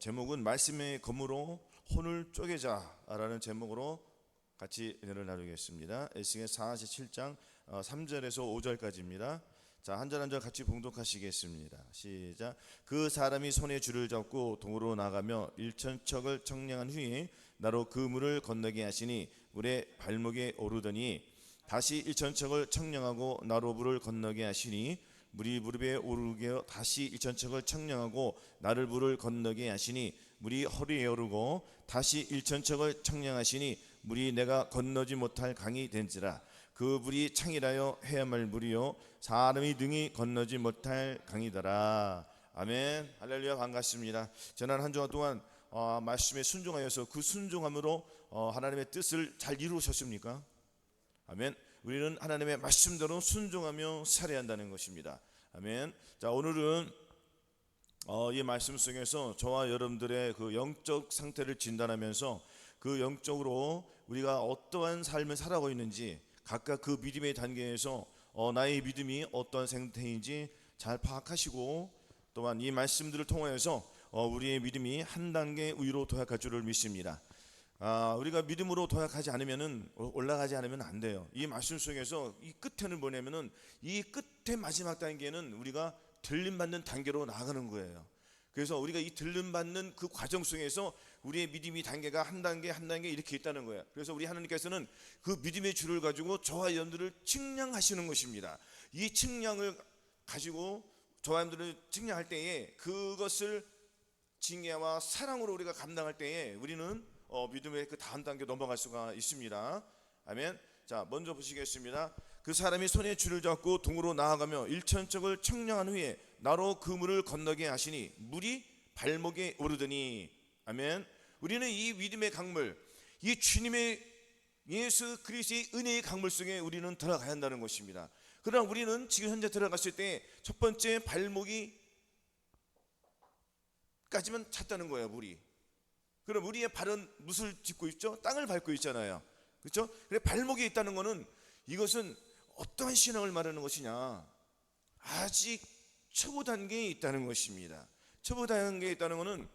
제목은 말씀의 검으로 혼을 쪼개자라는 제목으로 같이 은혜를 나누겠습니다. 에스겔 47장 3절에서 5절까지입니다. 자, 한 절 한 절 같이 봉독하시겠습니다. 시작. 그 사람이 손에 줄을 잡고 동으로 나가며 일천척을 청량한 후에 나로 그 물을 건너게 하시니 물의 발목에 오르더니 다시 일천척을 청량하고 나로 물을 건너게 하시니 물이 무릎에 오르게 하여 다시 일천척을 청량하고 나를 물을 건너게 하시니 물이 허리에 오르고 다시 일천척을 청량하시니 물이 내가 건너지 못할 강이 된지라. 그 물이 창이라여 헤아말 물이요 사람이 능히 건너지 못할 강이더라. 아멘. 할렐루야. 반갑습니다. 지난 한 주간 동안 말씀에 순종하여서 그 순종함으로 하나님의 뜻을 잘 이루셨습니까? 아멘. 우리는 하나님의 말씀대로 순종하며 살아야 한다는 것입니다. 아멘. 자, 오늘은 이 말씀 속에서 저와 여러분들의 그 영적 상태를 진단하면서 그 영적으로 우리가 어떠한 삶을 살아가고 있는지 각각 그 믿음의 단계에서 나의 믿음이 어떤 상태인지 잘 파악하시고 또한 이 말씀들을 통하여서 우리의 믿음이 한 단계 위로 도약할 줄을 믿습니다. 우리가 믿음으로 도약하지 않으면은 올라가지 않으면 안 돼요. 이 말씀 속에서 이 끝에는 뭐냐면은 이 끝의 마지막 단계는 우리가 들림받는 단계로 나아가는 거예요. 그래서 우리가 이 들림받는 그 과정 속에서 우리의 믿음이 단계가 한 단계 한 단계 이렇게 있다는 거예요. 그래서 우리 하나님께서는 그 믿음의 줄을 가지고 저와 여러분들을 측량하시는 것입니다. 이 측량을 가지고 저와 여러분들을 측량할 때에 그것을 징계와 사랑으로 우리가 감당할 때에 우리는 믿음의 그 다음 단계 넘어갈 수가 있습니다. 아멘. 자, 먼저 보시겠습니다. 그 사람이 손에 줄을 잡고 동으로 나아가며 일천척을 청량한 후에 나로 그 물을 건너게 하시니 물이 발목에 오르더니. 아멘. 우리는 이 믿음의 강물, 이 주님의 예수 그리스도의 은혜의 강물 속에 우리는 들어가야 한다는 것입니다. 그러나 우리는 지금 현재 들어갔을 때 첫 번째 발목이 까지만 찼다는 거예요. 물이. 그럼 우리의 발은 무엇을 짚고 있죠? 땅을 밟고 있잖아요. 그렇죠? 그래 발목에 있다는 것은 이것은 어떠한 신앙을 말하는 것이냐? 아직 초보 단계에 있다는 것입니다. 초보 단계에 있다는 것은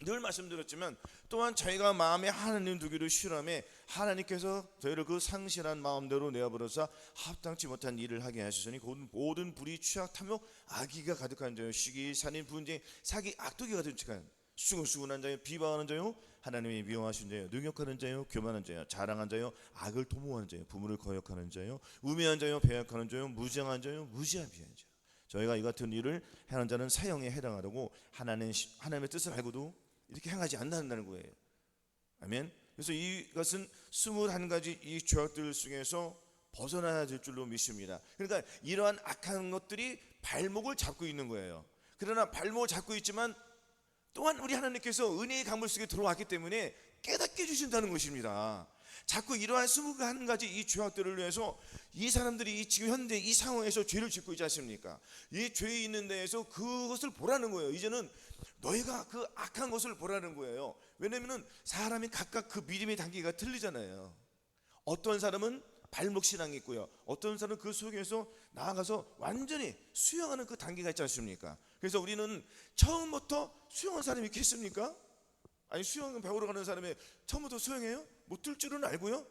늘 말씀드렸지만 또한 저희가 마음에 하나님 두기를 싫어하며 하나님께서 저희를 그 상실한 마음대로 내어버려서 합당치 못한 일을 하게 하시더니 모든 불의 취악 탐욕 악의가 가득한 자요 시기 살인 분쟁 사기 악독이 가득한 수근수근한 자요 비방하는 자요 하나님이 미워하신 자요 능욕하는 자요 교만한 자요 자랑한 자요 악을 도모하는 자요 부모를 거역하는 자요 우매한 자요 배역하는 자요 무정한 자요 무지한 비한 자요. 저희가 이 같은 일을 하는 자는 사형에 해당하려고 하나님의 뜻을 알고도 이렇게 행하지 않는다는 거예요. 아멘. 그래서 이것은 21가지 이 죄악들 중에서 벗어나야 될 줄로 믿습니다. 그러니까 이러한 악한 것들이 발목을 잡고 있는 거예요. 그러나 발목을 잡고 있지만 또한 우리 하나님께서 은혜의 강물 속에 들어왔기 때문에 깨닫게 해주신다는 것입니다. 자꾸 이러한 21가지 이 죄악들을 위해서 이 사람들이 지금 현재 이 상황에서 죄를 짓고 있지 않습니까? 이 죄에 있는 데에서 그것을 보라는 거예요. 이제는 너희가 그 악한 것을 보라는 거예요. 왜냐하면 사람이 각각 그 믿음의 단계가 틀리잖아요. 어떤 사람은 발목 신앙이 있고요. 어떤 사람은 그 속에서 나아가서 완전히 수영하는 그 단계가 있지 않습니까? 그래서 우리는 처음부터 수영한 사람이 있겠습니까? 아니 수영 배우러 가는 사람이 처음부터 수영해요? 못 들 줄은 알고요.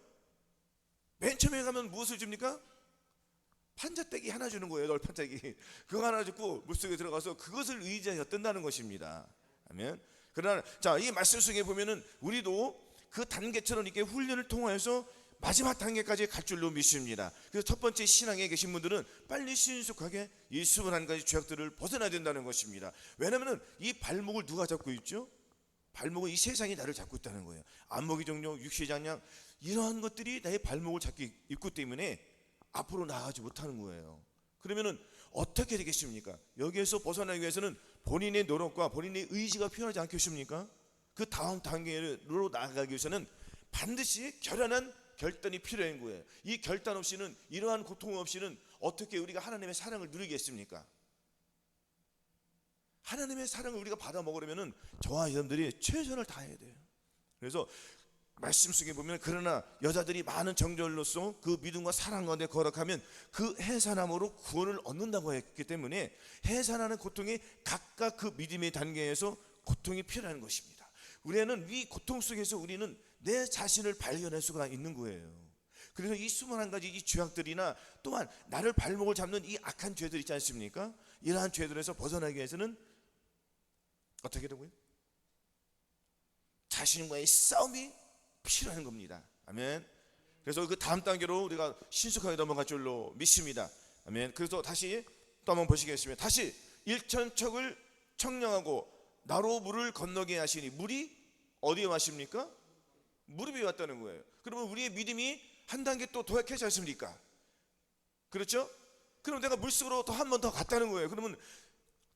맨 처음에 가면 무엇을 줍니까? 판자떼기 하나 주는 거예요. 널판짜기 그거 하나 줍고 물속에 들어가서 그것을 의지하여 뜬다는 것입니다. 아멘. 그러나 자, 이 말씀 속에 보면은 우리도 그 단계처럼 이렇게 훈련을 통하여서 마지막 단계까지 갈 줄로 믿습니다. 그래서 첫 번째 신앙에 계신 분들은 빨리 신속하게 이 21가지 죄악들을 벗어나야 된다는 것입니다. 왜냐하면 이 발목을 누가 잡고 있죠? 발목은 이 세상이 나를 잡고 있다는 거예요. 안목의 정욕, 육체의 장량 이러한 것들이 나의 발목을 잡고 있기 때문에 앞으로 나아가지 못하는 거예요. 그러면은 어떻게 되겠습니까? 여기에서 벗어나기 위해서는 본인의 노력과 본인의 의지가 필요하지 않겠습니까? 그 다음 단계로 나아가기 위해서는 반드시 결연한 결단이 필요한 거예요. 이 결단 없이는 이러한 고통 없이는 어떻게 우리가 하나님의 사랑을 누리겠습니까? 하나님의 사랑을 우리가 받아 먹으려면 저와 여러분들이 최선을 다해야 돼요. 그래서 말씀 속에 보면 그러나 여자들이 많은 정절로서 그 믿음과 사랑 가운데 거룩하면 그 해산함으로 구원을 얻는다고 했기 때문에 해산하는 고통이 각각 그 믿음의 단계에서 고통이 필요한 것입니다. 우리는 이 고통 속에서 우리는 내 자신을 발견할 수가 있는 거예요. 그래서 이 21가지 이 죄악들이나 또한 나를 발목을 잡는 이 악한 죄들 있지 않습니까? 이러한 죄들에서 벗어나기 위해서는 어떻게 되고요? 자신과의 싸움이 필요한 겁니다. 아멘. 그래서 그 다음 단계로 우리가 신속하게 넘어갈 줄로 믿습니다. 아멘. 그래서 다시 또 한번 보시겠습니다. 다시 일천척을 청량하고 나로 물을 건너게 하시니, 물이 어디에 왔습니까? 무릎에 왔다는 거예요. 그러면 우리의 믿음이 한 단계 또 도약하지 않습니까? 그렇죠? 그럼 내가 물속으로 또 한 번 더 갔다는 거예요. 그러면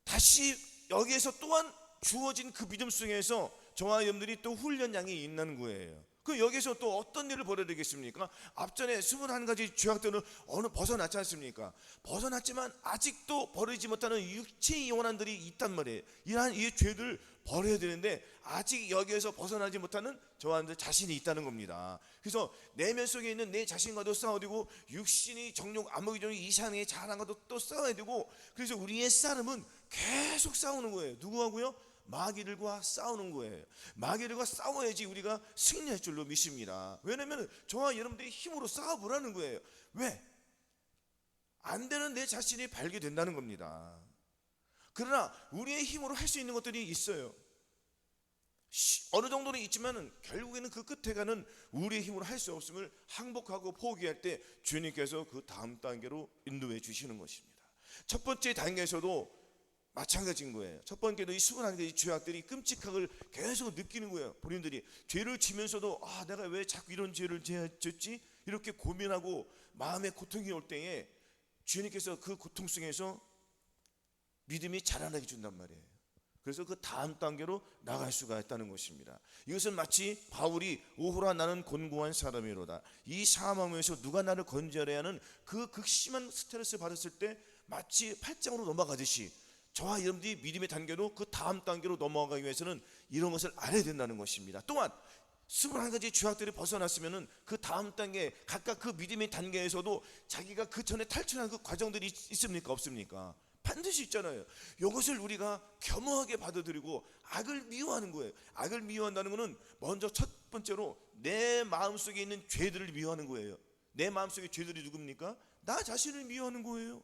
다시 여기에서 또한 주어진 그 믿음 속에서 저와 여러분들이 또 훈련량이 있는 거예요. 그 여기서 또 어떤 일을 벌여야 되겠습니까? 앞전에 21가지 죄악들은 어느 벗어났지 않습니까? 벗어났지만 아직도 버리지 못하는 육체의 영혼들이 있단 말이에요. 이러한 이 죄들 버려야 되는데 아직 여기에서 벗어나지 못하는 저한테 자신이 있다는 겁니다. 그래서 내면 속에 있는 내 자신과도 싸워야 되고, 육신이 정욕 안목이 이상하게 자란 것도 또 싸워야 되고, 그래서 우리의 싸움은 계속 싸우는 거예요. 누구하고요? 마귀들과 싸우는 거예요. 마귀들과 싸워야지 우리가 승리할 줄로 믿습니다. 왜냐하면 저와 여러분들이 힘으로 싸워보라는 거예요. 왜? 안 되는 내 자신이 발견된다는 겁니다. 그러나 우리의 힘으로 할 수 있는 것들이 있어요. 어느 정도는 있지만 결국에는 그 끝에 가는 우리의 힘으로 할 수 없음을 항복하고 포기할 때 주님께서 그 다음 단계로 인도해 주시는 것입니다. 첫 번째 단계에서도 마찬가지인 거예요. 첫 번째도 이 21가지 죄악들이 끔찍함을 계속 느끼는 거예요. 본인들이 죄를 지면서도 내가 왜 자꾸 이런 죄를 지었지? 이렇게 고민하고 마음에 고통이 올 때에 주님께서 그 고통 속에서 믿음이 자라나게 준단 말이에요. 그래서 그 다음 단계로 나갈 수가 있다는 것입니다. 이것은 마치 바울이 오호라 나는 곤고한 사람이로다, 이 사망에서 누가 나를 건져야 하는 그 극심한 스트레스를 받았을 때 마치 8장으로 넘어가듯이 저와 여러분들이 믿음의 단계로 그 다음 단계로 넘어가기 위해서는 이런 것을 알아야 된다는 것입니다. 또한 21가지 죄악들이 벗어났으면 그 다음 단계 각각 그 믿음의 단계에서도 자기가 그 전에 탈출한 그 과정들이 있습니까? 없습니까? 반드시 있잖아요. 이것을 우리가 겸허하게 받아들이고 악을 미워하는 거예요. 악을 미워한다는 것은 먼저 첫 번째로 내 마음속에 있는 죄들을 미워하는 거예요. 내 마음속에 죄들이 누굽니까? 나 자신을 미워하는 거예요.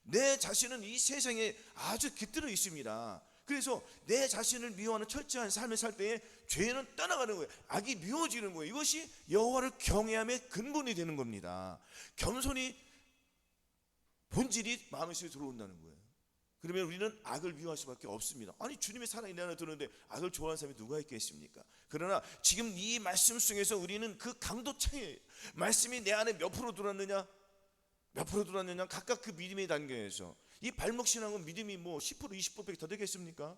내 자신은 이 세상에 아주 깃들어 있습니다. 그래서 내 자신을 미워하는 철저한 삶을 살 때에 죄는 떠나가는 거예요. 악이 미워지는 거예요. 이것이 여호와를 경외함의 근본이 되는 겁니다. 겸손이 본질이 마음속에 들어온다는 거예요. 그러면 우리는 악을 미워할 수밖에 없습니다. 아니, 주님의 사랑이 내 안에 들었는데 악을 좋아하는 사람이 누가 있겠습니까? 그러나 지금 이 말씀 속에서 우리는 그 강도 차이예요. 말씀이 내 안에 몇 프로 들어왔느냐, 몇 프로 들어왔느냐, 각각 그 믿음의 단계에서 이 발목 신앙은 믿음이 10% 20%밖에 더 되겠습니까?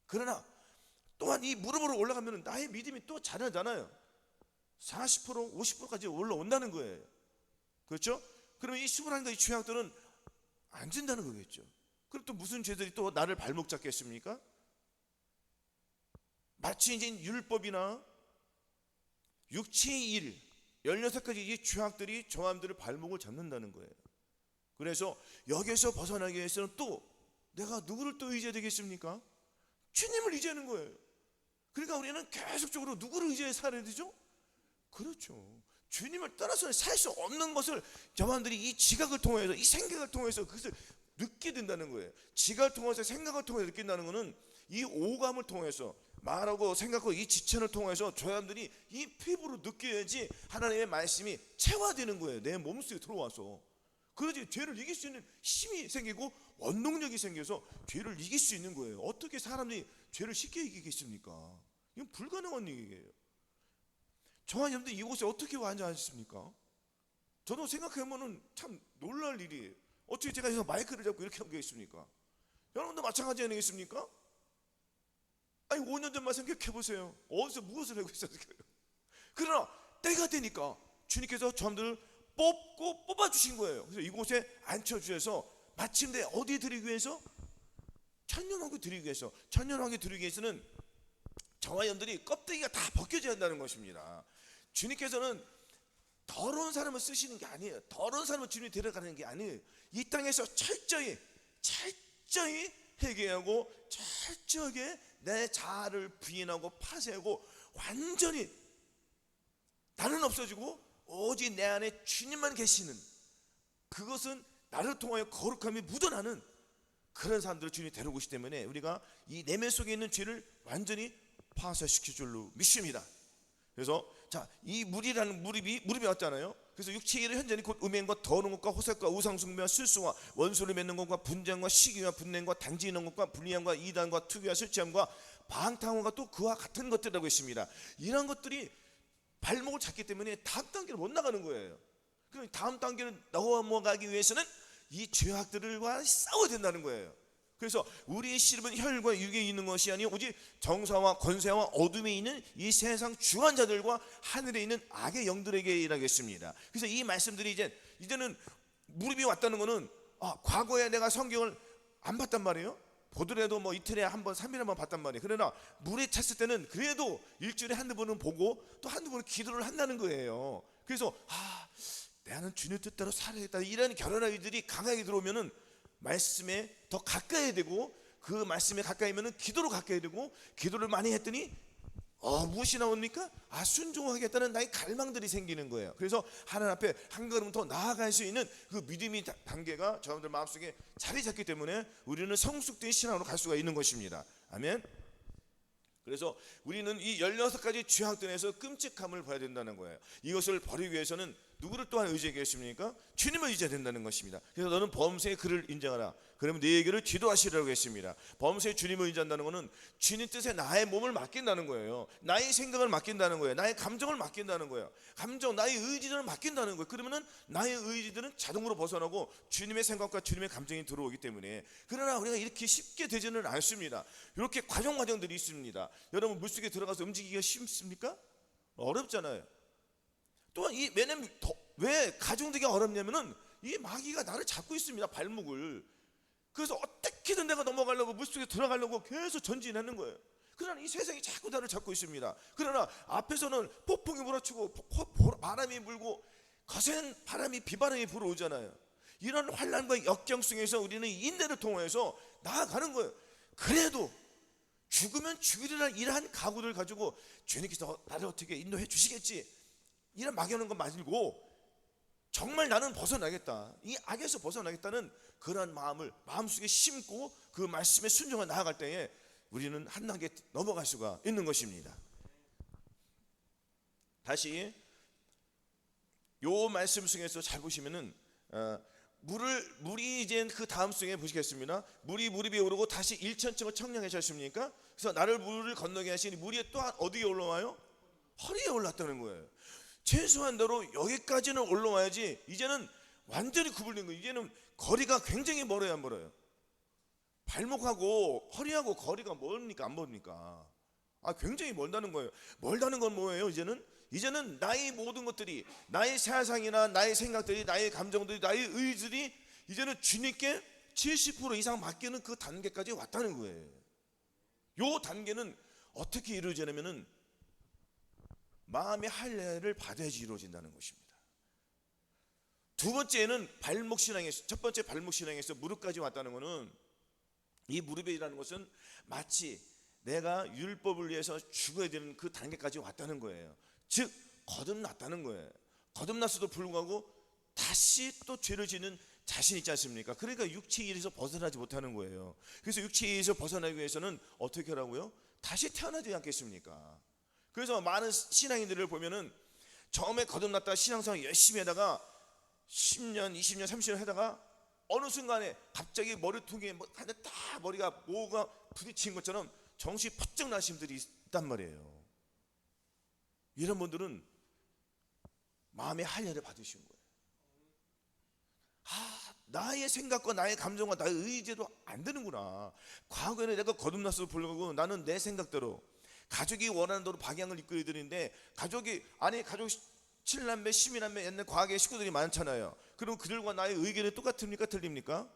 그러나 또한 이 무릎으로 올라가면 나의 믿음이 또 자라잖아요. 40% 50%까지 올라온다는 거예요. 그렇죠? 그러면 이 21가지 죄악들은 안 된다는 거겠죠. 그럼 또 무슨 죄들이 또 나를 발목 잡겠습니까? 마치 이제 율법이나 육체의 일 16가지 이 죄악들이 저 마음들을 발목을 잡는다는 거예요. 그래서 여기에서 벗어나기 위해서는 또 내가 누구를 또 의지해야 되겠습니까? 주님을 의지하는 거예요. 그러니까 우리는 계속적으로 누구를 의지해 살아야 되죠? 그렇죠. 주님을 떠나서는 살 수 없는 것을 저만들이 이 지각을 통해서, 이 생각을 통해서 그것을 느끼게 된다는 거예요. 지각을 통해서, 생각을 통해서 느낀다는 것은 이 오감을 통해서, 말하고 생각하고 이 지체를 통해서 저 사람들이 이 피부로 느껴야지 하나님의 말씀이 체화되는 거예요. 내 몸속에 들어와서. 그래야지 죄를 이길 수 있는 힘이 생기고 원동력이 생겨서 죄를 이길 수 있는 거예요. 어떻게 사람들이 죄를 쉽게 이기겠습니까? 이건 불가능한 얘기예요. 저와 여러분들 이곳에 어떻게 와 앉아있습니까? 저도 생각해보면 참 놀랄 일이에요. 어떻게 제가 여기서 마이크를 잡고 이렇게 하고 있습니까? 여러분도 마찬가지 아니겠습니까? 아니 5년 전만 생각해보세요. 어디서 무엇을 하고 있었어요? 그러나 때가 되니까 주님께서 저들을 뽑고 뽑아주신 거예요. 그래서 이곳에 앉혀주셔서 마침내 어디에 드리기 위해서? 천년왕국 드리기 위해서. 천년왕국 드리기 위해서는 저와 여러분들이 껍데기가 다 벗겨져야 한다는 것입니다. 주님께서는 더러운 사람을 쓰시는 게 아니에요. 더러운 사람을 주님이 데려가는 게 아니에요. 이 땅에서 철저히 회개하고 철저하게 내 자아를 부인하고 파쇄하고 완전히 나는 없어지고 오직 내 안에 주님만 계시는, 그것은 나를 통하여 거룩함이 묻어나는 그런 사람들을 주님이 데려오고 있기 때문에 우리가 이 내면 속에 있는 죄를 완전히 파쇄시킬 줄로 믿습니다. 그래서 자, 이 무릎이 왔잖아요. 그래서 육체의 일을 현저히 곧 음행과 더러운 것과 호색과 우상숭배와 실수와 원수를 맺는 것과 분쟁과 시기와 분냄과 단지는 것과 불리함과 이단과 투기와 술취함과 방탕함과 또 그와 같은 것들이라고 했습니다. 이런 것들이 발목을 잡기 때문에 다음 단계를 못 나가는 거예요. 그럼 다음 단계를 넘어가기 위해서는 이 죄악들과 싸워야 된다는 거예요. 그래서 우리의 씨름은 혈과 육에 있는 것이 아니요 오직 정사와 권세와 어둠에 있는 이 세상 주관자들과 하늘에 있는 악의 영들에게 일하겠습니다. 그래서 이 말씀들이 이제는 무릎이 왔다는 거는 과거에 내가 성경을 안 봤단 말이에요. 보더라도 뭐 이틀에 한 번, 3일에 한 번 봤단 말이에요. 그러나 물에 찼을 때는 그래도 일주일에 한두 번은 보고 또 한두 번은 기도를 한다는 거예요. 그래서 나는 주님 뜻대로 살아야겠다, 이런 결혼한 이들이 강하게 들어오면은 말씀에 더 가까이 되고, 그 말씀에 가까이면은 기도로 가까이 되고, 기도를 많이 했더니 무엇이 나옵니까? 순종하겠다는 나의 갈망들이 생기는 거예요. 그래서 하나님 앞에 한 걸음 더 나아갈 수 있는 그 믿음의 단계가 저분들 마음속에 자리 잡기 때문에 우리는 성숙된 신앙으로 갈 수가 있는 것입니다. 아멘. 그래서 우리는 이 16가지 죄악들에서 끔찍함을 봐야 된다는 거예요. 이것을 버리기 위해서는 누구를 또한 의지하겠습니까? 주님을 의지해야 된다는 것입니다. 그래서 너는 범죄의 그를 인정하라. 그러면 네에게를 기도하시라고 했습니다. 범죄의 주님을 의지한다는 것은 주님 뜻에 나의 몸을 맡긴다는 거예요. 나의 생각을 맡긴다는 거예요. 나의 감정을 맡긴다는 거예요. 나의 의지들을 맡긴다는 거예요. 그러면은 나의 의지들은 자동으로 벗어나고 주님의 생각과 주님의 감정이 들어오기 때문에. 그러나 우리가 이렇게 쉽게 되지는 않습니다. 이렇게 과정들이 있습니다. 여러분, 물속에 들어가서 움직이기가 쉽습니까? 어렵잖아요. 또한 왜냐면 왜 가중되기가 어렵냐면은 이 마귀가 나를 잡고 있습니다, 발목을. 그래서 어떻게든 내가 넘어가려고, 물속에 들어가려고 계속 전진하는 거예요. 그러나 이 세상이 자꾸 나를 잡고 있습니다. 그러나 앞에서는 폭풍이 몰아치고 바람이 불고 거센 비바람이 불어오잖아요. 이런 환난과 역경 속에서 우리는 인내를 통해서 나아가는 거예요. 그래도 죽으면 죽으리라 이러한 각오를 가지고 주님께서 나를 어떻게 인도해 주시겠지, 이런 막연한 것 말고 정말 나는 벗어나겠다, 이 악에서 벗어나겠다는 그러한 마음을 마음속에 심고 그 말씀에 순종해 나아갈 때에 우리는 한 단계 넘어갈 수가 있는 것입니다. 다시 요 말씀 속에서 잘 보시면은 물이 이제 그 다음 속에 보시겠습니다. 물이 무릎에 오르고 다시 1,000층을 청량하셨습니까? 그래서 나를 물을 건너게 하시니 물이 또한 어디에 올라와요? 허리에 올랐다는 거예요. 최소한대로 여기까지는 올라와야지. 이제는 완전히 구불된 거예요. 이제는 거리가 굉장히 멀어요, 안 멀어요? 발목하고 허리하고 거리가 멀습니까, 안 멀습니까? 굉장히 멀다는 거예요. 멀다는 건 뭐예요? 이제는 나의 모든 것들이, 나의 세상이나 나의 생각들이, 나의 감정들이, 나의 의지들이 이제는 주님께 70% 이상 맡기는 그 단계까지 왔다는 거예요. 이 단계는 어떻게 이루어지냐면은 마음의 할례를 받아야지 이루어진다는 것입니다. 두 번째는 발목 신앙에서, 첫 번째 발목 신앙에서 무릎까지 왔다는 것은, 이 무릎이라는 것은 마치 내가 율법을 위해서 죽어야 되는 그 단계까지 왔다는 거예요. 즉 거듭났다는 거예요. 거듭났어도 불구하고 다시 또 죄를 짓는 자신 있지 않습니까? 그러니까 육체의 일에서 벗어나지 못하는 거예요. 그래서 육체의 일에서 벗어나기 위해서는 어떻게 하라고요? 다시 태어나지 않겠습니까? 그래서 많은 신앙인들을 보면은 처음에 거듭났다가 신앙생활 열심히 하다가 10년, 20년, 30년 하다가 어느 순간에 갑자기 머리통에 딱 머리가 뭐가 부딪힌 것처럼 정신이 퍼쩍 나신 분들이 있단 말이에요. 이런 분들은 마음의 할례를 받으신 거예요. 나의 생각과 나의 감정과 나의 의지도 안 되는구나. 과거에는 내가 거듭났어도 불구하고 나는 내 생각대로, 가족이 원하는 대로 방향을 이끌어야 되는데, 가족 7남매, 12남매 옛날 과거의 식구들이 많잖아요. 그럼 그들과 나의 의견이 똑같습니까? 틀립니까?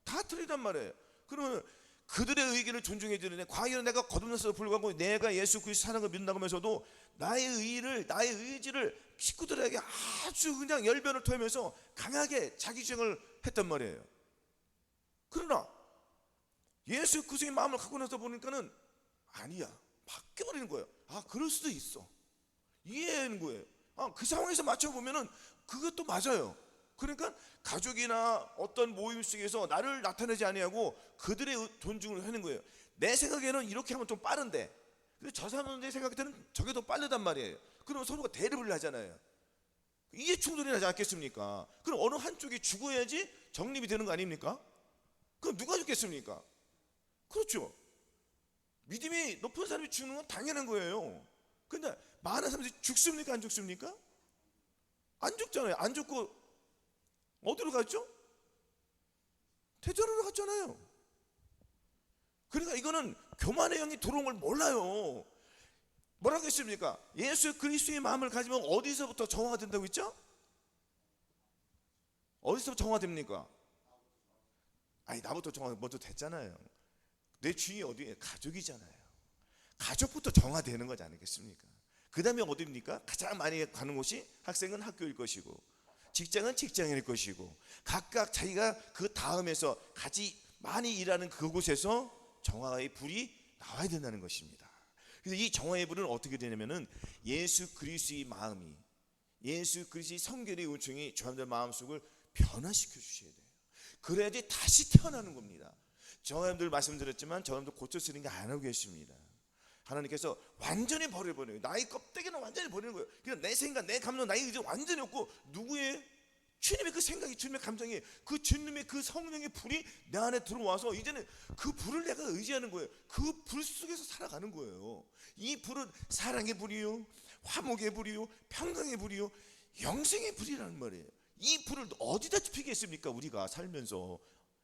다 틀리단 말이에요. 그러면 그들의 의견을 존중해 주는데, 과거에는 내가 거듭났어도 불구하고 내가 예수 그리스도 사는 걸 믿는다고 하면서도 나의 의지를 식구들에게 아주 그냥 열변을 토하면서 강하게 자기 주장을 했단 말이에요. 그러나 예수 그리스도의 마음을 갖고 나서 보니까는 아니야. 바뀌어버리는 거예요. 아, 그럴 수도 있어. 이해하는 거예요. 아, 그 상황에서 맞춰보면은 그것도 맞아요. 그러니까 가족이나 어떤 모임 속에서 나를 나타내지 아니하고 그들의 존중을 하는 거예요. 내 생각에는 이렇게 하면 좀 빠른데, 근데 저 사람의 생각에는 저게 더 빠르단 말이에요. 그럼 서로가 대립을 하잖아요. 이해 충돌이 나지 않겠습니까? 그럼 어느 한쪽이 죽어야지 정립이 되는 거 아닙니까? 그럼 누가 죽겠습니까? 그렇죠. 믿음이 높은 사람이 죽는 건 당연한 거예요. 근데 많은 사람들이 죽습니까? 안 죽습니까? 안 죽잖아요. 안 죽고 어디로 갔죠? 대전으로 갔잖아요. 그러니까 이거는 교만의 영이 들어온 걸 몰라요. 뭐라고 했습니까? 예수 그리스도의 마음을 가지면 어디서부터 정화가 된다고 했죠? 어디서부터 정화됩니까? 아니, 나부터 정화 먼저 됐잖아요. 내 주인이 어디에? 가족이잖아요. 가족부터 정화되는 거지 않겠습니까? 그 다음에 어디입니까? 가장 많이 가는 곳이 학생은 학교일 것이고, 직장은 직장일 것이고, 각각 자기가 그 다음에서 같이 많이 일하는 그곳에서 정화의 불이 나와야 된다는 것입니다. 그래서 이 정화의 불은 어떻게 되냐면은 예수 그리스도의 마음이, 예수 그리스도의 성결의 은총이 저놈들 마음속을 변화시켜 주셔야 돼요. 그래야지 다시 태어나는 겁니다. 저놈들 말씀드렸지만 저놈들 고쳐 쓰는 게 안 하고 계십니다. 하나님께서 완전히 버려버려요. 나의 껍데기는 완전히 버리는 거예요. 그냥 내 생각, 내 감정, 나의 의지 완전히 없고, 누구의? 주님의 그 생각이, 주님의 감정이, 그 주님의 그 성령의 불이 내 안에 들어와서 이제는 그 불을 내가 의지하는 거예요. 그 불 속에서 살아가는 거예요. 이 불은 사랑의 불이요, 화목의 불이요, 평강의 불이요, 영생의 불이라는 말이에요. 이 불을 어디다 피겠습니까? 우리가 살면서.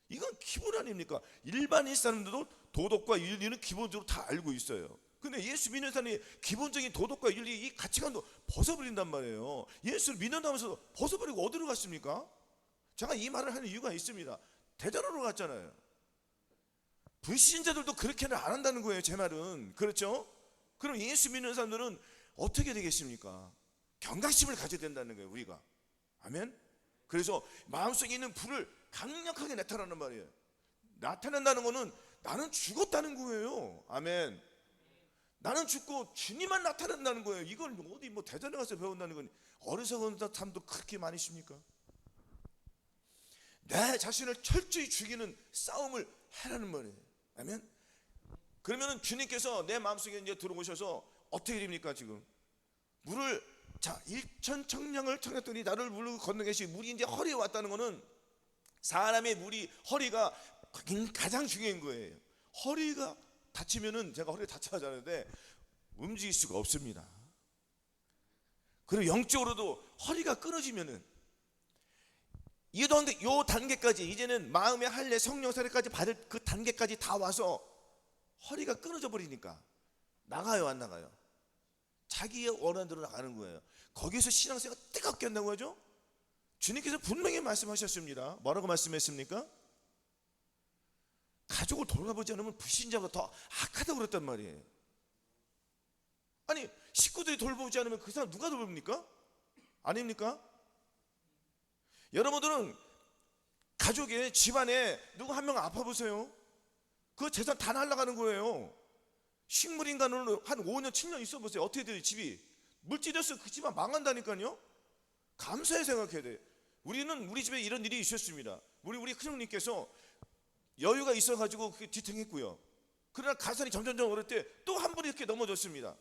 이건 기본 아닙니까? 일반인 사람들도 도덕과 윤리는 기본적으로 다 알고 있어요. 근데 예수 믿는 사람이 기본적인 도덕과 윤리, 이 가치관도 벗어버린단 말이에요. 예수를 믿는다면서 벗어버리고 어디로 갔습니까? 제가 이 말을 하는 이유가 있습니다. 대전으로 갔잖아요. 불신자들도 그렇게는 안 한다는 거예요. 제 말은. 그렇죠? 그럼 예수 믿는 사람들은 어떻게 되겠습니까? 경각심을 가져야 된다는 거예요, 우리가. 아멘? 그래서 마음속에 있는 불을 강력하게 나타나는 말이에요. 나타낸다는 거는 나는 죽었다는 거예요. 아멘. 나는 죽고 주님만 나타난다는 거예요. 이걸 어디 뭐 대전에 가서 배운다는 건, 어리석은 사람도 그렇게 많으십니까? 내 자신을 철저히 죽이는 싸움을 하라는 말이에요. 아멘. 그러면은 주님께서 내 마음속에 이제 들어오셔서 어떻게 됩니까? 지금 물을, 자, 일천청량을 청했더니 나를 물로 건너게 하시, 물이 이제 허리에 왔다는 거는 사람의 물이, 허리가 가장 중요한 거예요. 허리가 다치면은, 제가 허리 다쳐하자는데 움직일 수가 없습니다. 그리고 영적으로도 허리가 끊어지면은, 요 단계까지, 이제는 마음의 할례, 성령 세례까지 받을 그 단계까지 다 와서 허리가 끊어져 버리니까 나가요, 안 나가요? 자기의 원한대로 나가는 거예요. 거기서 신앙생활 뜨겁게 한다고 하죠. 주님께서 분명히 말씀하셨습니다. 뭐라고 말씀했습니까? 가족을 돌아보지 않으면 불신자보다 더 악하다고 그랬단 말이에요. 아니, 식구들이 돌보지 않으면 그 사람 누가 돌봅니까? 아닙니까? 여러분들은 가족에, 집안에 누구 한 명 아파 보세요. 그 재산 다 날아가는 거예요. 식물인간으로 한 5년 7년 있어 보세요. 어떻게 돼요? 집이 물질이었어, 그 집안 망한다니까요. 감사히 생각해야 돼요. 우리 집에 이런 일이 있었습니다. 우리 큰형님께서 여유가 있어가지고 뒤통했고요. 그러나 가산이 점점 어릴 때 또 한 분이 이렇게 넘어졌습니다.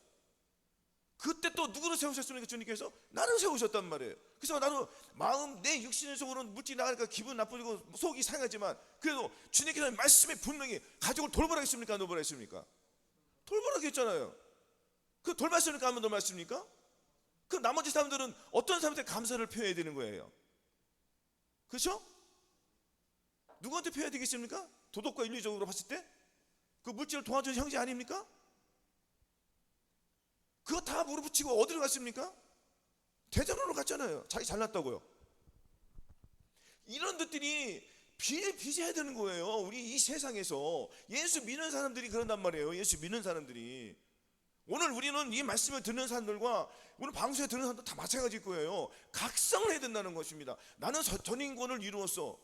그때 또 누구를 세우셨습니까? 주님께서 나를 세우셨단 말이에요. 그래서 나도 마음, 내 육신의 속으로는 물질이 나가니까 기분 나쁘고 속이 상하지만, 그래도 주님께서 말씀에 분명히 가족을 돌보라 했습니까? 안 돌보라 했습니까? 돌보라 했잖아요. 그 돌봤습니까? 안 돌봤습니까? 그 나머지 사람들은 어떤 사람한테 감사를 표해야 되는 거예요. 그렇죠? 누구한테 표해야 되겠습니까? 도덕과 윤리적으로 봤을 때 그 물질을 도와주는 형제 아닙니까? 그거 다 무릎붙이고 어디로 갔습니까? 대전으로 갔잖아요. 자기 잘났다고요. 이런 것들이 빚어야 되는 거예요. 우리 이 세상에서 예수 믿는 사람들이 그런단 말이에요. 예수 믿는 사람들이. 오늘 우리는 이 말씀을 듣는 사람들과 오늘 방송에 듣는 사람들 다 마찬가지일 거예요. 각성을 해야 된다는 것입니다. 나는 전인권을 이루었어.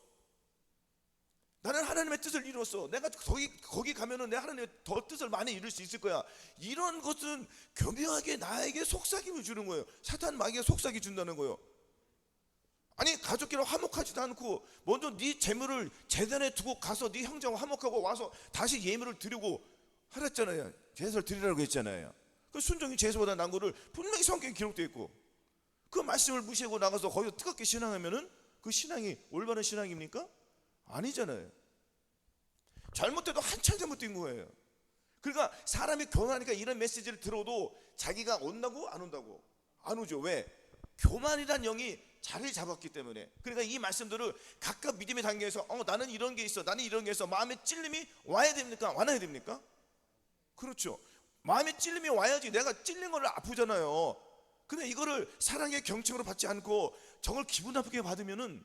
나는 하나님의 뜻을 이뤘어. 내가 거기 가면은 내 하나님의 더 뜻을 많이 이룰 수 있을 거야. 이런 것은 교묘하게 나에게 속삭임을 주는 거예요. 사탄 마귀가 속삭이 준다는 거예요. 아니, 가족끼리 화목하지도 않고 먼저 네 재물을 재단에 두고 가서 네 형제와 화목하고 와서 다시 예물을 드리고 하랬잖아요. 제사를 드리라고 했잖아요. 그 순종이 제사보다 난 거를 분명히 성경에 기록되어 있고, 그 말씀을 무시하고 나가서 거기서 뜨겁게 신앙하면은 그 신앙이 올바른 신앙입니까? 아니잖아요. 잘못돼도 한참 잘못된 거예요. 그러니까 사람이 교만하니까 이런 메시지를 들어도 자기가 온다고 안 온다고 안 오죠. 왜? 교만이란 영이 자리를 잡았기 때문에. 그러니까 이 말씀들을 각각 믿음의 단계에서 나는 이런 게 있어, 나는 이런 게 있어, 마음에 찔림이 와야 됩니까? 와야 됩니까? 그렇죠. 마음에 찔림이 와야지. 내가 찔린 걸 아프잖아요. 근데 이거를 사랑의 경청으로 받지 않고 정을 기분 나쁘게 받으면은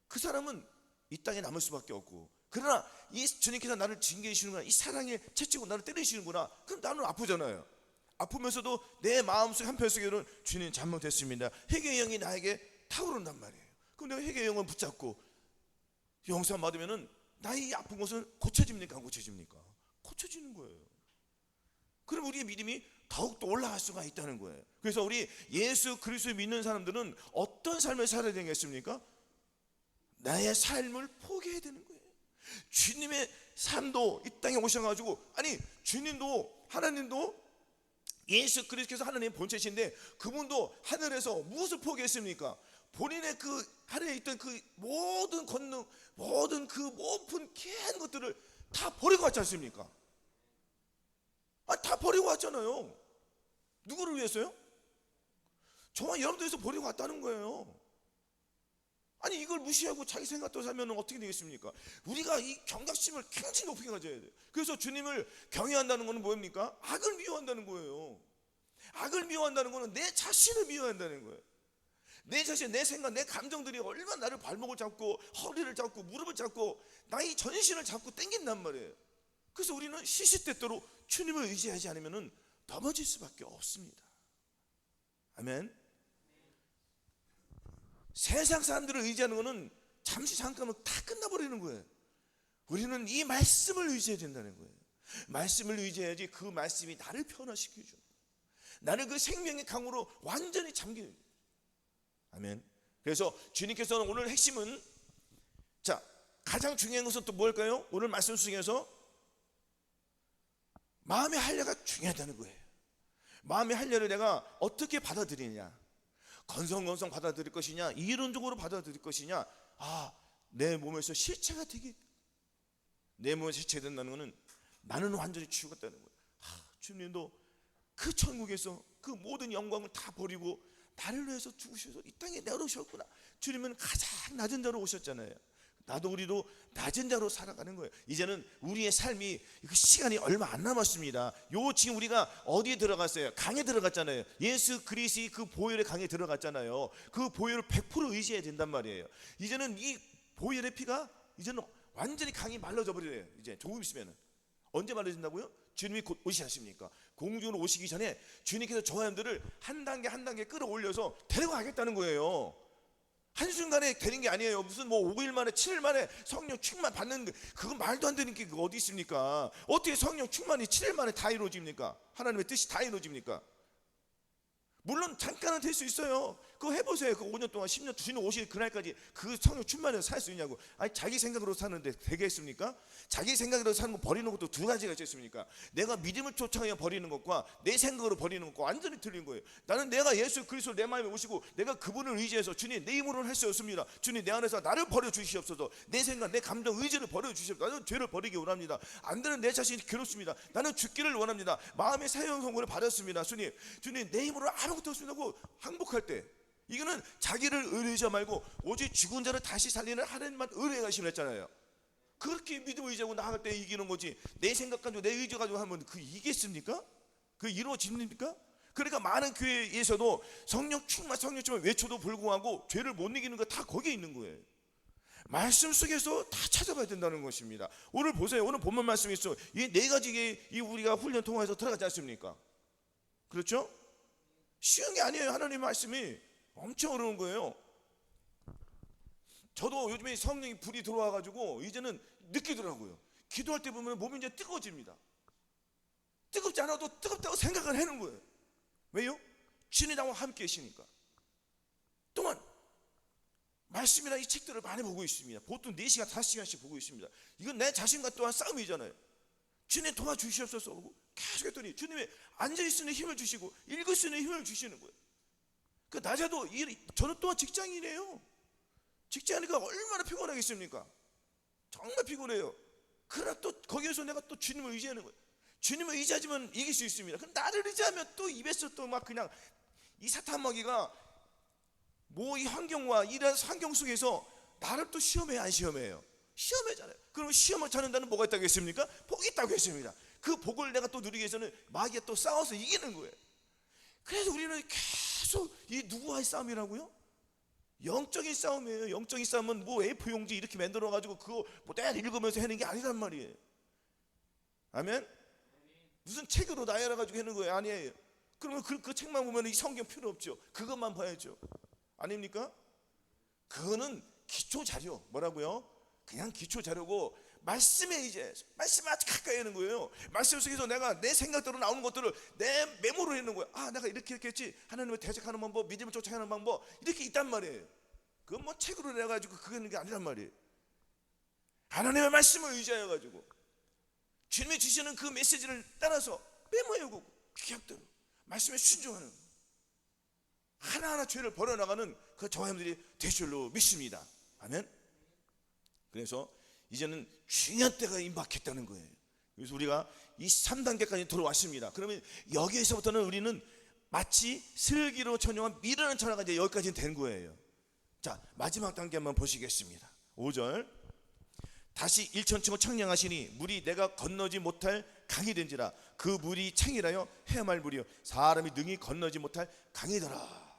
그 사람은 이 땅에 남을 수밖에 없고, 그러나 이 주님께서 나를 징계해 주시는구나, 이 사랑에 채찍으로 나를 때리시는구나, 그럼 나는 아프잖아요. 아프면서도 내 마음속 한편속에는 주님 잘못했습니다, 회개의 영이 나에게 타오른단 말이에요. 그럼 내가 회개의 영을 붙잡고 용서 받으면은 나의 아픈 것은 고쳐집니까? 안 고쳐집니까? 고쳐지는 거예요. 그럼 우리의 믿음이 더욱더 올라갈 수가 있다는 거예요. 그래서 우리 예수 그리스도 믿는 사람들은 어떤 삶을 살아야 되겠습니까? 나의 삶을 포기해야 되는 거예요. 주님의 삶도 이 땅에 오셔가지고, 아니 주님도 하나님도 예수 그리스도께서 하나님의 본체신데 그분도 하늘에서 무엇을 포기했습니까? 본인의 그 하늘에 있던 그 모든 권능, 모든 그 높은 귀한 것들을 다 버리고 왔지 않습니까? 다 버리고 왔잖아요. 누구를 위해서요? 저와 여러분들 위해서 버리고 왔다는 거예요. 아니, 이걸 무시하고 자기 생각대로 살면 어떻게 되겠습니까? 우리가 이 경각심을 굉장히 높게 가져야 돼요. 그래서 주님을 경외한다는 것은 뭡니까? 악을 미워한다는 거예요. 악을 미워한다는 것은 내 자신을 미워한다는 거예요. 내 자신, 내 생각, 내 감정들이 얼마나 나를 발목을 잡고 허리를 잡고 무릎을 잡고 나의 전신을 잡고 땡긴단 말이에요. 그래서 우리는 시시때때로 주님을 의지하지 않으면 넘어질 수밖에 없습니다. 아멘. 세상 사람들을 의지하는 것은 잠시 잠깐은 다 끝나버리는 거예요. 우리는 이 말씀을 의지해야 된다는 거예요. 말씀을 의지해야지 그 말씀이 나를 변화시켜주는 거예요. 나를 그 생명의 강으로 완전히 잠기는 거예요. 아멘. 그래서 주님께서는 오늘 핵심은, 자, 가장 중요한 것은 또 뭘까요? 오늘 말씀 중에서 마음의 할례가 중요하다는 거예요. 마음의 할례를 내가 어떻게 받아들이냐, 건성건성 받아들일 것이냐, 이론적으로 받아들일 것이냐. 내 몸에서 실체가 되게, 내 몸에 실체가 된다는 것은 나는 완전히 죽었다는 거예요. 주님도 그 천국에서 그 모든 영광을 다 버리고 나를 위해서 죽으셔서 이 땅에 내려오셨구나. 주님은 가장 낮은 자로 오셨잖아요. 나도 우리도 낮은 자로 살아가는 거예요. 이제는 우리의 삶이, 그 시간이 얼마 안 남았습니다. 지금 우리가 어디에 들어갔어요? 강에 들어갔잖아요. 예수 그리스도의 그 보혈의 강에 들어갔잖아요. 그 보혈을 100% 의지해야 된단 말이에요. 이제는 이 보혈의 피가 이제는 완전히 강이 말라져 버리래요. 이제 조금 있으면은. 언제 말라진다고요? 주님이 곧 오시십니까? 공중으로 오시기 전에 주님께서 저 사람들을 한 단계 한 단계 끌어올려서 데려가겠다는 거예요. 한순간에 되는 게 아니에요. 무슨 5일 만에 7일 만에 성령 충만 받는, 그건 말도 안 되는 게 어디 있습니까? 어떻게 성령 충만이 7일 만에 다 이루어집니까? 하나님의 뜻이 다 이루어집니까? 물론 잠깐은 될 수 있어요. 그거 해보세요. 그 5년 동안 10년 주님 오실 그날까지 그 성령 충만해서 살 수 있냐고. 아니, 자기 생각으로 사는데 되겠습니까? 자기 생각으로 사는 거 버리는 것도 두 가지가 있습니까? 내가 믿음을 쫓아가며 버리는 것과 내 생각으로 버리는 것과 완전히 틀린 거예요. 나는 내가 예수 그리스도 내 마음에 오시고 내가 그분을 의지해서 주님 내 힘으로는 할 수 없습니다. 주님 내 안에서 나를 버려주시옵소서. 내 생각, 내 감정, 의지를 버려주시옵소서. 나는 죄를 버리기 원합니다. 안 되는 내 자신이 괴롭습니다. 나는 죽기를 원합니다. 마음의 사형 선고를 받았습니다. 주님 내 힘으로 아무것도 없습니다고 항복할 때, 이거는 자기를 의뢰하지 말고 오직 죽은 자를 다시 살리는 하나님만 의뢰하시면 했잖아요. 그렇게 믿음을 의지하고 나아갈 때 이기는 거지, 내 생각 가지고 내 의지 가지고 하면 그 이기겠습니까? 그 이루어집니까? 그러니까 많은 교회에서도 성령 충만 외쳐도 불구하고 죄를 못 이기는 거 다 거기에 있는 거예요. 말씀 속에서 다 찾아봐야 된다는 것입니다. 오늘 보세요. 오늘 본문 말씀이 있어. 이 네 가지의 이 우리가 훈련 통해서 들어가지 않습니까? 그렇죠? 쉬운 게 아니에요. 하나님의 말씀이 엄청 어려운 거예요. 저도 요즘에 성령이 불이 들어와가지고 이제는 느끼더라고요. 기도할 때 보면 몸이 이제 뜨거워집니다. 뜨겁지 않아도 뜨겁다고 생각을 하는 거예요. 왜요? 주님 나와 함께 계시니까. 또한 말씀이나 이 책들을 많이 보고 있습니다. 보통 4시간 5시간씩 보고 있습니다. 이건 내 자신과 또한 싸움이잖아요. 주님 도와주시옵소서 하고 계속 했더니 주님이 앉아있으는 힘을 주시고 읽을 수 있는 힘을 주시는 거예요. 그 낮에도 저는 또한 직장인이에요. 직장이니까 얼마나 피곤하겠습니까? 정말 피곤해요. 그러나 또 거기에서 내가 또 주님을 의지하는 거예요. 주님을 의지하지만 이길 수 있습니다. 그럼 나를 의지하면 또 입에서 또 막 그냥 이 사탄 마귀가 뭐 이 환경과 이런 환경 속에서 나를 또 시험해야 안 시험해요? 시험하잖아요. 그럼 시험을 찾는다는 뭐가 있다고 했습니까? 복이 있다고 했습니다. 그 복을 내가 또 누리기 위해서는 마귀가 또 싸워서 이기는 거예요. 그래서 우리는 계속 이 누구와의 싸움이라고요? 영적인 싸움이에요. 영적인 싸움은 뭐 A4 용지 이렇게 만들어 가지고 그거 뭐 내가 읽으면서 하는 게 아니란 말이에요. 아멘? 무슨 책으로 나열해 가지고 하는 거예요? 아니에요. 그러면 그 책만 보면 이 성경 필요 없죠. 그것만 봐야죠. 아닙니까? 그거는 기초 자료. 뭐라고요? 그냥 기초 자료고 말씀에 이제 말씀 아주 가까이 하는 거예요. 말씀 속에서 내가 내 생각대로 나오는 것들을 내 메모로 하는 거예요. 아, 내가 이렇게 했지. 하나님을 대적하는 방법, 믿음을 쫓아가는 방법 이렇게 있단 말이에요. 그건 뭐 책으로 내가지고 그거 하는 게 아니란 말이에요. 하나님의 말씀을 의지하여 가지고 주님이 주시는 그 메시지를 따라서 메모해오고 기억대로 말씀에 순종하는 거예요. 하나하나 죄를 버려나가는 그 저와 여러분들이 될 줄로 믿습니다. 아멘. 그래서 이제는 중요한 때가 임박했다는 거예요. 그래서 우리가 이 3단계까지 들어왔습니다. 그러면 여기에서부터는 우리는 마치 슬기로 천용한 미르는 천하가 이제 여기까지는 된 거예요. 자, 마지막 단계 한번 보시겠습니다. 5절. 다시 일천층을 청량하시니 물이 내가 건너지 못할 강이 된지라. 그 물이 챙이라여 헤엄할 물이요 사람이 능히 건너지 못할 강이더라.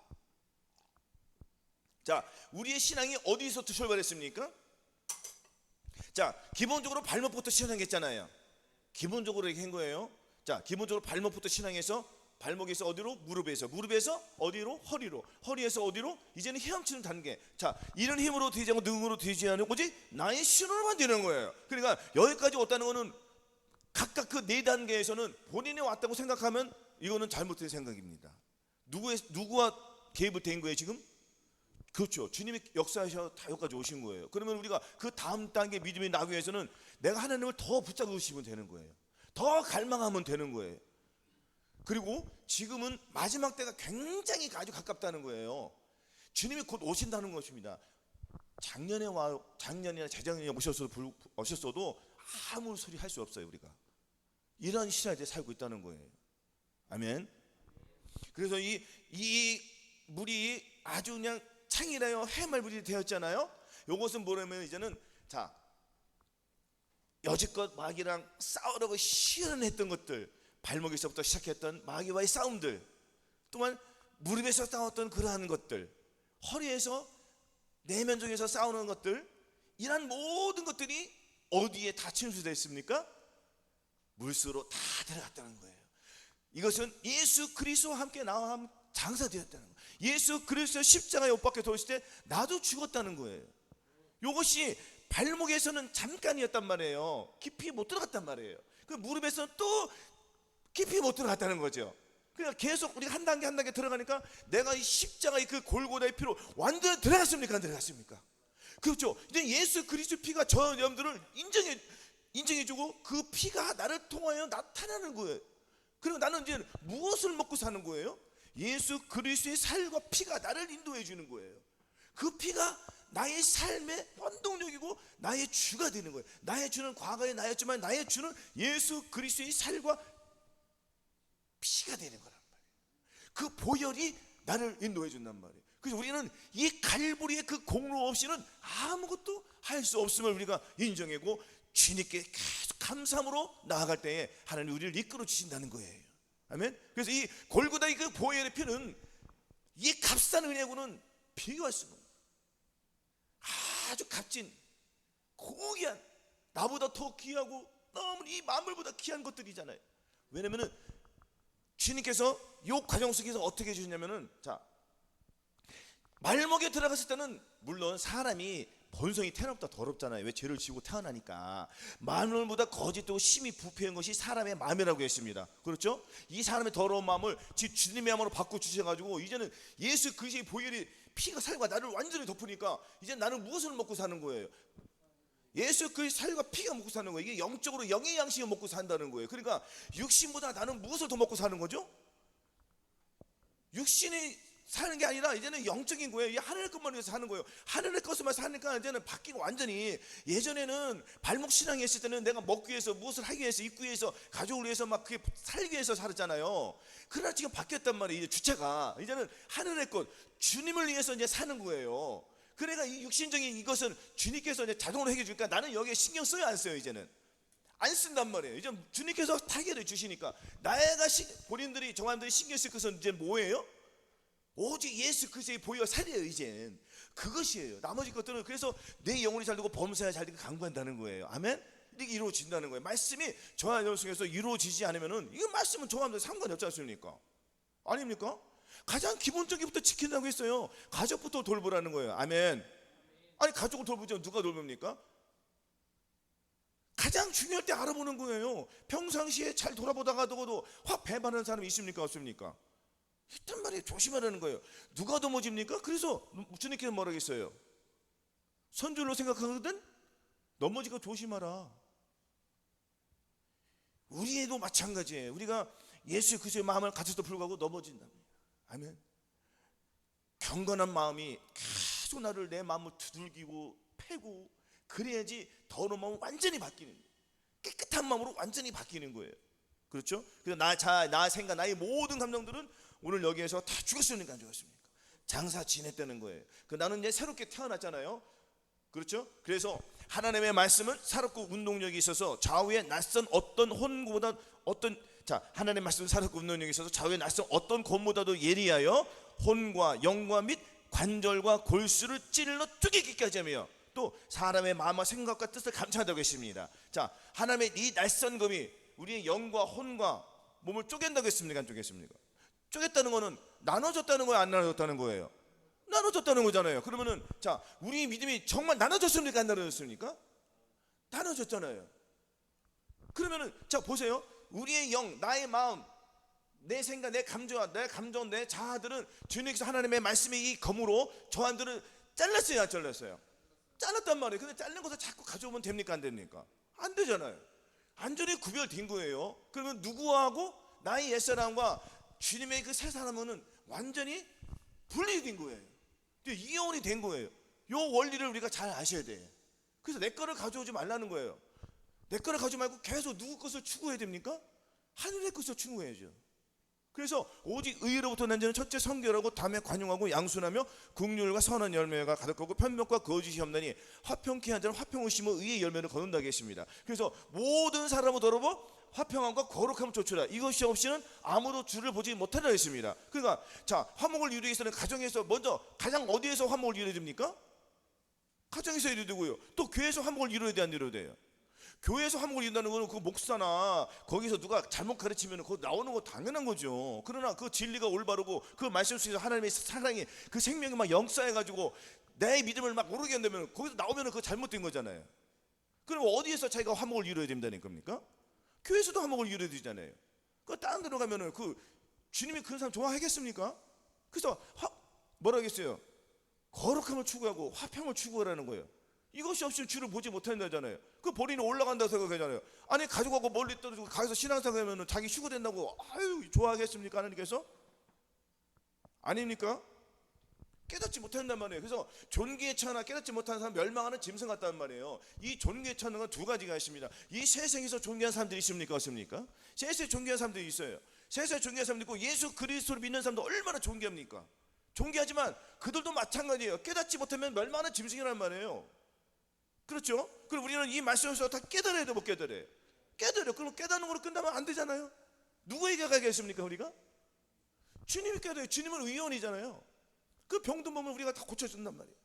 자, 우리의 신앙이 어디서 출발했습니까? 자, 기본적으로 발목부터 신앙했잖아요. 기본적으로 이렇게 한 거예요. 자, 기본적으로 발목부터 신앙해서 발목에서 어디로? 무릎에서, 무릎에서 어디로? 허리로, 허리에서 어디로? 이제는 헤엄치는 단계. 자, 이런 힘으로 되지 않고 능으로 되지 않은 거지 나의 신호로만 되는 거예요. 그러니까 여기까지 왔다는 거는 각각 그 4단계에서는 본인이 왔다고 생각하면 이거는 잘못된 생각입니다. 누구와 개입이 된 거예요 지금? 그렇죠. 주님이 역사하셔서 다 여기까지 오신 거예요. 그러면 우리가 그 다음 단계 믿음이 나기 위해서는 내가 하나님을 더 붙잡으시면 되는 거예요. 더 갈망하면 되는 거예요. 그리고 지금은 마지막 때가 굉장히 아주 가깝다는 거예요. 주님이 곧 오신다는 것입니다. 작년이나 재작년에 오셨어도 아무 소리 할 수 없어요. 우리가 이런 시대에 살고 있다는 거예요. 아멘. 그래서 이 물이 아주 그냥 창이라요 해말 물이 되었잖아요. 이것은 뭐냐면 이제는 자, 여지껏 마귀랑 싸우려고 시연했던 것들, 발목에서부터 시작했던 마귀와의 싸움들, 또한 무릎에서 싸웠던 그러한 것들, 허리에서 내면적에서 싸우는 것들, 이런 모든 것들이 어디에 다 침수됐습니까? 물수로 다 들어갔다는 거예요. 이것은 예수 그리스도와 함께 나와 장사되었다는 거예요. 예수 그리스도 십자가에 못 박혀 돌으실 때 나도 죽었다는 거예요. 이것이 발목에서는 잠깐이었단 말이에요. 깊이 못 들어갔단 말이에요. 그 무릎에서는 또 깊이 못 들어갔다는 거죠. 그러니까 계속 우리가 한 단계 한 단계 들어가니까 내가 이 십자가의 그 골고다의 피로 완전히 들어갔습니까? 안 들어갔습니까? 그렇죠. 이제 예수 그리스도 피가 저 여러분들을 인정해주고 그 피가 나를 통하여 나타나는 거예요. 그리고 나는 이제 무엇을 먹고 사는 거예요? 예수 그리스도의 살과 피가 나를 인도해 주는 거예요. 그 피가 나의 삶의 원동력이고 나의 주가 되는 거예요. 나의 주는 과거의 나였지만 나의 주는 예수 그리스도의 살과 피가 되는 거란 말이에요. 그 보혈이 나를 인도해 준단 말이에요. 그래서 우리는 이 갈보리의 그 공로 없이는 아무것도 할 수 없음을 우리가 인정하고 주님께 계속 감사함으로 나아갈 때에 하나님 우리를 이끌어 주신다는 거예요. 아멘. 그래서 이 골고다의 그 보혈의 피는 이 값싼 은혜하고는 비교할 수가 없어요. 아주 값진 고귀한, 나보다 더 귀하고 너무 이 만물보다 귀한 것들이잖아요. 왜냐면은 주님께서 이 과정 속에서 어떻게 해주셨냐면은, 자, 말목에 들어갔을 때는 물론 사람이 본성이 태어나보다 더럽잖아요. 왜? 죄를 지고 태어나니까. 마늘보다 거짓되고 심히 부패한 것이 사람의 마음이라고 했습니다. 그렇죠? 이 사람의 더러운 마음을 주님의 마음으로 바꿔주셔가지고 이제는 예수 그리스도의 보혈이 피가 살과 나를 완전히 덮으니까 이제 나는 무엇을 먹고 사는 거예요? 예수 그 살과 피가 먹고 사는 거예요. 이게 영적으로 영의 양식을 먹고 산다는 거예요. 그러니까 육신보다 나는 무엇을 더 먹고 사는 거죠? 육신이 사는 게 아니라 이제는 영적인 거예요. 이 하늘의 것만 위해서 사는 거예요. 하늘의 것만 사니까 이제는 바뀌고 완전히. 예전에는 발목 신앙이 했을 때는 내가 먹기 위해서 무엇을 하기 위해서 입기 위해서 가족을 위해서 막 그게 살기 위해서 살았잖아요. 그러나 지금 바뀌었단 말이에요. 이제 주체가 이제는 하늘의 것 주님을 위해서 이제 사는 거예요. 그러니까 이 육신적인 이것은 주님께서 이제 자동으로 해결해 주니까 나는 여기에 신경 써요 안 써요? 이제는 안 쓴단 말이에요. 이제 주님께서 타결해 주시니까 나애가 본인들이 정함들이 신경 쓸 것은 이제 뭐예요? 오직 예수 그리스도의 보혈 살이에요. 이젠 그것이에요. 나머지 것들은 그래서 내 영혼이 잘 되고 범사에 잘 되고 강구한다는 거예요. 아멘. 이게 이루어진다는 거예요. 말씀이 저와 여러분 속에서 이루어지지 않으면은 이거 말씀은 저와 상관이 없지 않습니까? 아닙니까? 가장 기본적인부터 지킨다고 했어요. 가족부터 돌보라는 거예요. 아멘. 아니 가족을 돌보지 누가 돌봅니까? 가장 중요할 때 알아보는 거예요. 평상시에 잘 돌아보다가도 확 배반하는 사람이 있습니까? 없습니까? 있단 말이에요. 조심하라는 거예요. 누가 넘어집니까? 그래서 주님께서 뭐라고 했어요? 선줄로 생각하거든 넘어지고 조심하라. 우리에도 마찬가지예요. 우리가 예수 그리스도의 마음을 가져도 불구하고 넘어진답니다. 아멘. 경건한 마음이 계속 나를 내 마음을 두들기고 패고 그래야지 더러운 마음은 완전히 바뀌는 거예요. 깨끗한 마음으로 완전히 바뀌는 거예요. 그렇죠? 그래서 나 생각, 나의 모든 감정들은 오늘 여기에서 다 죽었으니까 안 죽었습니까? 장사 지냈다는 거예요. 나는 이제 새롭게 태어났잖아요. 그렇죠? 그래서 하나님의 말씀은 살았고 운동력이 있어서 좌우에 낯선 어떤 혼보다 하나님의 말씀은 살았고 운동력이 있어서 좌우에 낯선 어떤 곤보다도 예리하여 혼과 영과 및 관절과 골수를 찔러 쪼개기까지 하며 또 사람의 마음과 생각과 뜻을 감찰한다고 했습니다. 자, 하나님의 이 낯선 검이 우리의 영과 혼과 몸을 쪼갠다고 했습니까? 안 쪼갰습니까? 쪼갰다는 거는 나눠졌다는 거예요? 안 나눠졌다는 거예요? 나눠졌다는 거잖아요. 그러면은 자, 우리 믿음이 정말 나눠졌습니까? 안 나눠졌습니까? 나눠졌잖아요. 그러면은 자 보세요. 우리의 영, 나의 마음, 내 생각, 내 감정, 내 자아들은 주님께서 하나님의 말씀의 이 검으로 저한들은 잘랐어요, 안 잘랐어요? 잘랐단 말이에요. 근데 자른 것을 자꾸 가져오면 됩니까? 안 됩니까? 안 되잖아요. 완전히 구별된 거예요. 그러면 누구하고 나의 옛사람과 주님의 그 새 사람은 완전히 분리된 거예요. 이혼이 된 거예요. 이 원리를 우리가 잘 아셔야 돼. 그래서 내 거를 가져오지 말라는 거예요. 내 거를 가져오지 말고 계속 누구 것을 추구해야 됩니까? 하늘의 것을 추구해야죠. 그래서 오직 의로부터 난 자는 첫째 성결하고 다음에 관용하고 양순하며 긍휼과 선한 열매가 가득하고 편명과 거짓이 없나니 화평케 한 자는 화평을 심어 의의 열매를 거둔다고 했습니다. 그래서 모든 사람을 더러워 화평함과 거룩함을 쫓으라. 이것이 없이는 아무도 주를 보지 못하리라 했습니다. 그러니까 자, 화목을 이루기 위해서는 가정에서 먼저 가장 어디에서 화목을 이루어야 됩니까? 가정에서 이루어야 되고요. 또 교회에서 화목을 이루어야 돼, 안 이루어야 돼요? 교회에서 화목을 이룬다는 거는 그 목사나 거기서 누가 잘못 가르치면 그거 나오는 거 당연한 거죠. 그러나 그 진리가 올바르고 그 말씀 속에서 하나님의 사랑이 그 생명이 막 역사해가지고 내 믿음을 막 오르게 한다면 거기서 나오면 그거 잘못된 거잖아요. 그럼 어디에서 자기가 화목을 이루어야 된다는 겁니까? 교회에서도 화목을 이루어야 되잖아요. 그 다른 데로 가면은 그 주님이 그런 사람 좋아하겠습니까? 그래서 뭐라 하겠어요? 거룩함을 추구하고 화평을 추구하라는 거예요. 이것이 없이는 주를 보지 못한다잖아요. 그 본인이 올라간다고 생각하잖아요. 아니 가족하고 멀리 떨어지고 가서 신앙생활 하면 자기 휴가 된다고 아유 좋아하겠습니까? 하나님께서? 아닙니까? 깨닫지 못한단 말이에요. 그래서 존귀에 처하나 깨닫지 못하는 사람 멸망하는 짐승 같다는 말이에요. 이 존귀에 처하는 건 두 가지가 있습니다. 이 세상에서 존귀한 사람들이 있습니까? 없습니까? 세상에 존귀한 사람들이 있어요. 세상에 존귀한 사람도 있고 예수 그리스도를 믿는 사람도 얼마나 존귀합니까? 존귀하지만 그들도 마찬가지예요. 깨닫지 못하면 멸망하는 짐승이란 말이에요. 그렇죠? 그럼 우리는 이 말씀에서 다 깨달아야 돼, 못 깨달아요? 깨달아요. 그럼 깨닫는 걸로 끝나면 안 되잖아요. 누구에게 가겠습니까 우리가? 주님이 깨달아요. 주님은 의원이잖아요. 그 병든 몸을 우리가 다 고쳐준단 말이에요.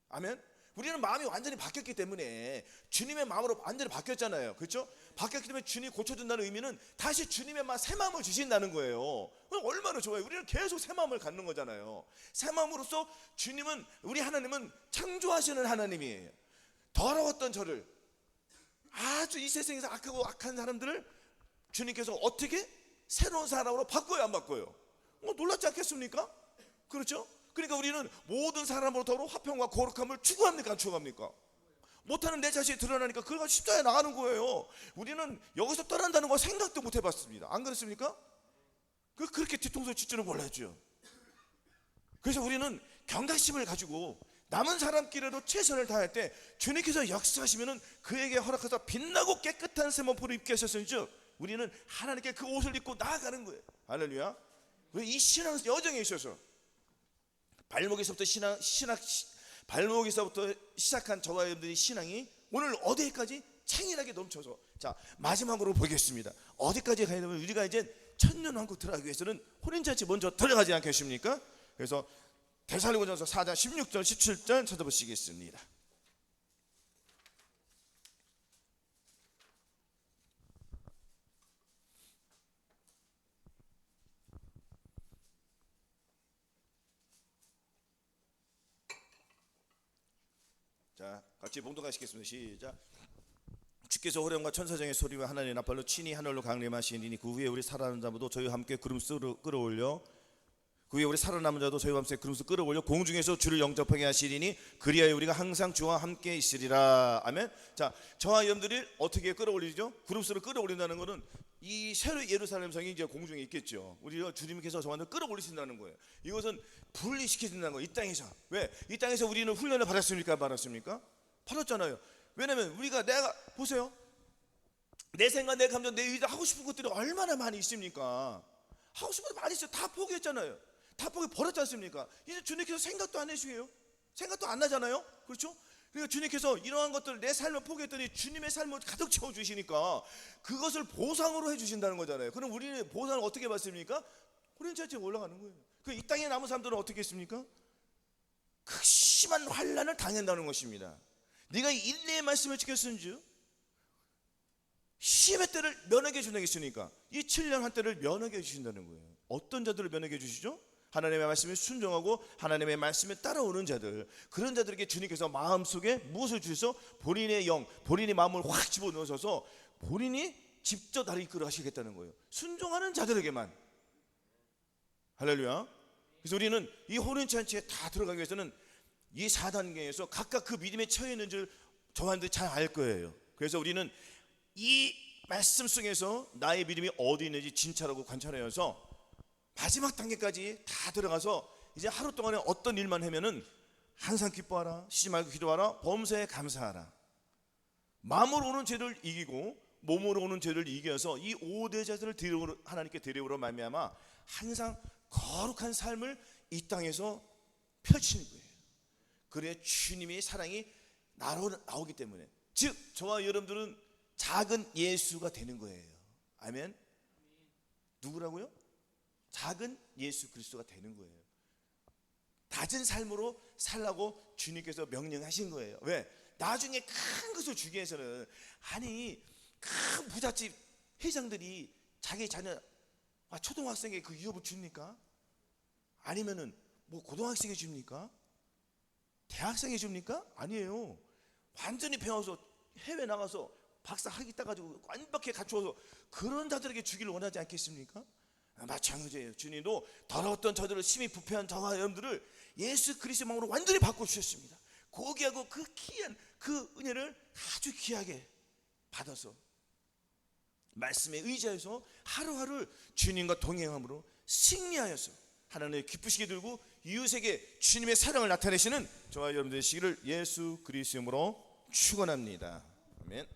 아멘? 우리는 마음이 완전히 바뀌었기 때문에 주님의 마음으로 완전히 바뀌었잖아요. 그렇죠? 바뀌었기 때문에 주님이 고쳐준다는 의미는 다시 주님의 새 마음을 주신다는 거예요. 얼마나 좋아요. 우리는 계속 새 마음을 갖는 거잖아요. 새 마음으로서 주님은, 우리 하나님은 창조하시는 하나님이에요. 더러웠던 저를, 아주 이 세상에서 악하고 악한 사람들을 주님께서 어떻게 새로운 사람으로 바꿔요, 안 바꿔요? 놀랍지 않겠습니까? 그렇죠? 그러니까 우리는 모든 사람으로부터 화평과 거룩함을 추구합니까, 안 추구합니까? 못하는 내 자신이 드러나니까 그걸 가지고 십자가에 나가는 거예요. 우리는 여기서 떠난다는 거 생각도 못 해봤습니다. 안 그렇습니까? 그렇게 뒤통수 칠 줄은 몰랐죠. 그래서 우리는 경각심을 가지고 남은 사람끼리도 최선을 다할 때 주님께서 역사하시면은 그에게 허락하사 빛나고 깨끗한 새 몸포를 입게 하셨으니까 우리는 하나님께 그 옷을 입고 나아가는 거예요. 할렐루야. 이 신앙 여정에 있어서 발목에서부터 발목에서부터 시작한 저와 여러분들의 신앙이 오늘 어디까지 창일하게 넘쳐서, 자 마지막으로 보겠습니다. 어디까지 가야 되면 우리가 이제 천년왕국 들어가기 위해서는 혼인잔치 먼저 들어가지 않겠습니까? 그래서 데살로니가전서 4장 16절 17절 찾아보시겠습니다. 자, 같이 봉독하시겠습니다. 시작. 주께서 호령과 천사장의 소리와 하나님의 나팔로 친히 하늘로 강림하시니 그 후에 우리 살아남은 자도 저희와 함께 구름수로 끌어올려 그 위에 우리 살아남은 자도 저희와 함께 구름수 끌어올려 공중에서 주를 영접하게 하시리니 그리하여 우리가 항상 주와 함께 있으리라. 아멘. 자, 저와 여러분들이 어떻게 끌어올리죠? 구름수를 끌어올린다는 것은 이 새로 예루살렘 성이 이제 공중에 있겠죠. 우리가 주님께서 저한테 끌어올리신다는 거예요. 이것은 분리시켜준다는 거예요. 이 땅에서. 왜? 이 땅에서 우리는 훈련을 받았습니까? 받았습니까? 받았잖아요. 왜냐면 우리가 내가 보세요. 내 생각, 내 감정, 내 의도 하고 싶은 것들이 얼마나 많이 있습니까? 하고 싶은 것도 많이 있어요. 다 포기했잖아요. 다 포기 버렸지 않습니까? 이제 주님께서 생각도 안 해주세요. 생각도 안 나잖아요. 그렇죠? 그러니까 주님께서 이러한 것들을 내 삶을 포기했더니 주님의 삶을 가득 채워주시니까 그것을 보상으로 해주신다는 거잖아요. 그럼 우리는 보상을 어떻게 받습니까? 혼인잔치에 올라가는 거예요. 이 땅에 남은 사람들은 어떻게 했습니까? 극심한 환난을 당한다는 것입니다. 네가 인내의 말씀을 지켰은즉 시험의 때를 면하게 해준다고 했으니까 이 7년 한때를 면하게 해주신다는 거예요. 어떤 자들을 면하게 해주시죠? 하나님의 말씀에 순종하고 하나님의 말씀에 따라오는 자들, 그런 자들에게 주님께서 마음속에 무엇을 주셔서 본인의 영, 본인의 마음을 확 집어넣으셔서 본인이 직접 나를 이끌어 가시겠다는 거예요. 순종하는 자들에게만. 할렐루야. 그래서 우리는 이 혼인잔치에 다 들어가기 위해서는 이 4단계에서 각각 그 믿음에 처해 있는 줄 저한테 잘 알 거예요. 그래서 우리는 이 말씀 속에서 나의 믿음이 어디 있는지 진찰하고 관찰하여서 마지막 단계까지 다 들어가서 이제 하루 동안에 어떤 일만 하면은 항상 기뻐하라, 쉬지 말고 기도하라, 범사에 감사하라. 마음으로 오는 죄를 이기고 몸으로 오는 죄를 이겨서 이 5대 자들을 하나님께 드리므로 말미암아 항상 거룩한 삶을 이 땅에서 펼치는 거예요. 그래 주님의 사랑이 나로 나오기 때문에, 즉 저와 여러분들은 작은 예수가 되는 거예요. 아멘. 누구라고요? 작은 예수 그리스도가 되는 거예요. 낮은 삶으로 살라고 주님께서 명령하신 거예요. 왜? 나중에 큰 것을 주기 위해서는, 아니 큰 부잣집 회장들이 자기 자녀 초등학생에게 그 유업을 줍니까? 아니면은 뭐 고등학생에 줍니까? 대학생에 줍니까? 아니에요. 완전히 배워서 해외 나가서 박사 학위 따가지고 완벽하게 갖추어서 그런 자들에게 주기를 원하지 않겠습니까? 마찬가지예요. 주님도 더러웠던 저들을 심히 부패한 저와 여러분들을 예수 그리스도의 마음으로 완전히 바꿔주셨습니다. 고귀하고 그 귀한 그 은혜를 아주 귀하게 받아서 말씀에 의지해서 하루하루 주님과 동행함으로 승리하여서 하나님의 기쁘시게 들고 이웃에게 주님의 사랑을 나타내시는 저와 여러분들 되시기를 예수 그리스도의 이름으로 축원합니다. 아멘.